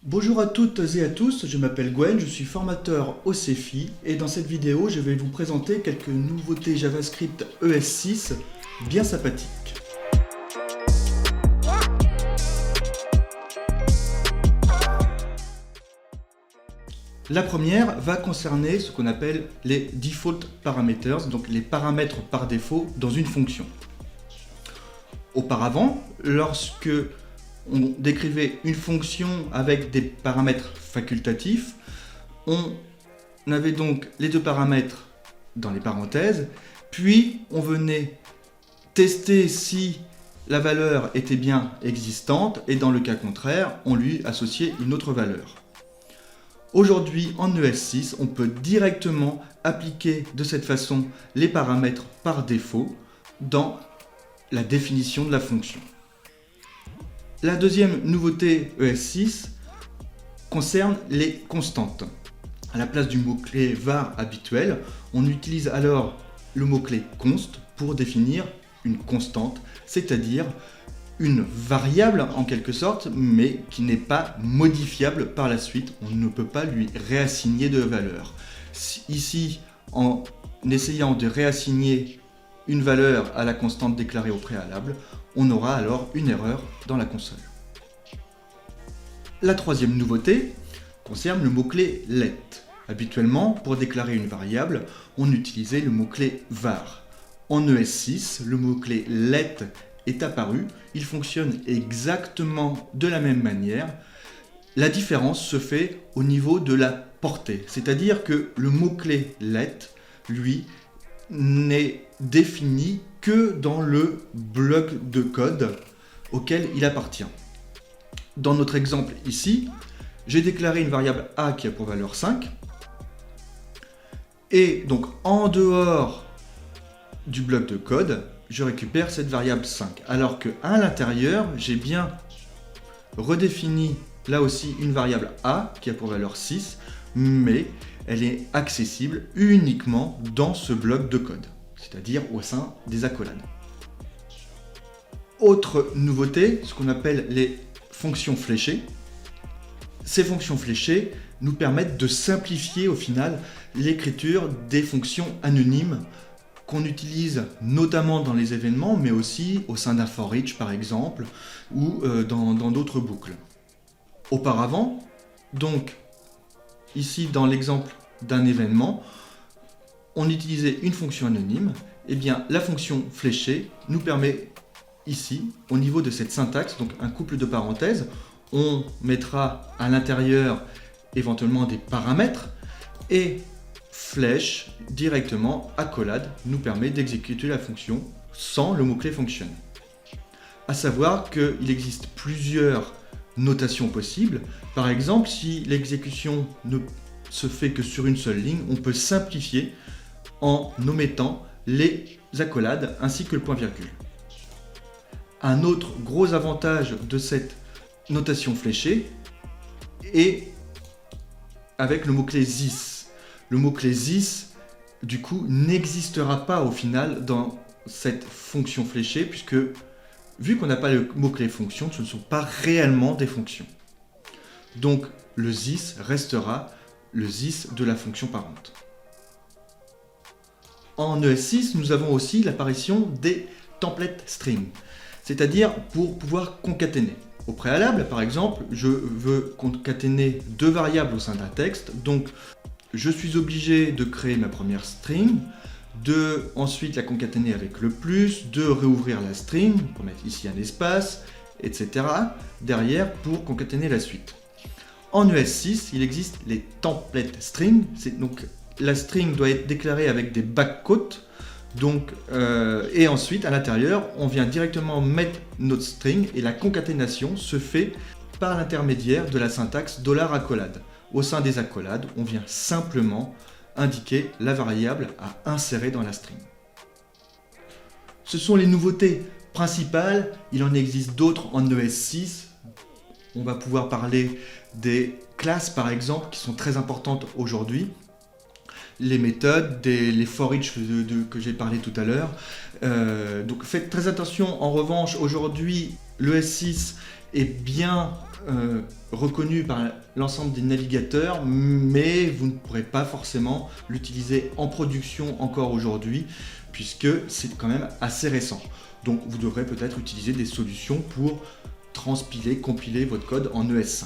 Bonjour à toutes et à tous, je m'appelle Gwen, je suis formateur au CEFI et dans cette vidéo je vais vous présenter quelques nouveautés JavaScript ES6 bien sympathiques. La première va concerner ce qu'on appelle les default parameters, donc les paramètres par défaut dans une fonction. Auparavant, lorsque on décrivait une fonction avec des paramètres facultatifs, on avait donc les deux paramètres dans les parenthèses, puis on venait tester si la valeur était bien existante, et dans le cas contraire, on lui associait une autre valeur. Aujourd'hui, en ES6, on peut directement appliquer de cette façon les paramètres par défaut dans la définition de la fonction. La deuxième nouveauté ES6 concerne les constantes. À la place du mot-clé var habituel, on utilise alors le mot-clé const pour définir une constante, c'est-à-dire une variable en quelque sorte, mais qui n'est pas modifiable par la suite. On ne peut pas lui réassigner de valeur. Ici, en essayant de réassigner une valeur à la constante déclarée au préalable, on aura alors une erreur dans la console. La troisième nouveauté concerne le mot-clé let. Habituellement, pour déclarer une variable, on utilisait le mot-clé var. En ES6, le mot-clé let est apparu, il fonctionne exactement de la même manière. La différence se fait au niveau de la portée, c'est-à-dire que le mot-clé let, lui, n'est défini que dans le bloc de code auquel il appartient. Dans notre exemple ici, j'ai déclaré une variable a qui a pour valeur 5, et donc en dehors du bloc de code, je récupère cette variable 5, alors qu'à l'intérieur, j'ai bien redéfini là aussi une variable a qui a pour valeur 6, mais elle est accessible uniquement dans ce bloc de code, c'est-à-dire au sein des accolades. Autre nouveauté, ce qu'on appelle les fonctions fléchées. Ces fonctions fléchées nous permettent de simplifier au final l'écriture des fonctions anonymes qu'on utilise notamment dans les événements, mais aussi au sein d'un for each par exemple, ou dans d'autres boucles. Auparavant, donc, ici dans l'exemple d'un événement, on utilisait une fonction anonyme, et bien la fonction fléchée nous permet ici, au niveau de cette syntaxe, donc un couple de parenthèses, on mettra à l'intérieur éventuellement des paramètres, et flèche directement accolade nous permet d'exécuter la fonction sans le mot-clé function. À savoir qu'il existe plusieurs notations possibles. Par exemple, si l'exécution ne se fait que sur une seule ligne, on peut simplifier en omettant les accolades ainsi que le point-virgule. Un autre gros avantage de cette notation fléchée est avec le mot-clé this. Le mot-clé this, du coup, n'existera pas au final dans cette fonction fléchée, puisque vu qu'on n'a pas le mot-clé fonction, ce ne sont pas réellement des fonctions. Donc le this restera le this de la fonction parente. En ES6, nous avons aussi l'apparition des templates string, c'est-à-dire pour pouvoir concaténer. Au préalable, par exemple, je veux concaténer deux variables au sein d'un texte, donc je suis obligé de créer ma première string, de ensuite la concaténer avec le plus, de réouvrir la string, pour mettre ici un espace, etc. derrière pour concaténer la suite. En ES6, il existe les templates string, donc la string doit être déclarée avec des backquotes, et ensuite à l'intérieur, on vient directement mettre notre string et la concaténation se fait par l'intermédiaire de la syntaxe $accolade. Au sein des accolades, on vient simplement indiquer la variable à insérer dans la string. Ce sont les nouveautés principales, il en existe d'autres en ES6. On va pouvoir parler des classes par exemple qui sont très importantes aujourd'hui. Les méthodes, les for each que j'ai parlé tout à l'heure. Donc faites très attention en revanche aujourd'hui l'ES6 est bien reconnu par l'ensemble des navigateurs, mais vous ne pourrez pas forcément l'utiliser en production encore aujourd'hui, puisque c'est quand même assez récent. Donc vous devrez peut-être utiliser des solutions pour transpiler, compiler votre code en ES5.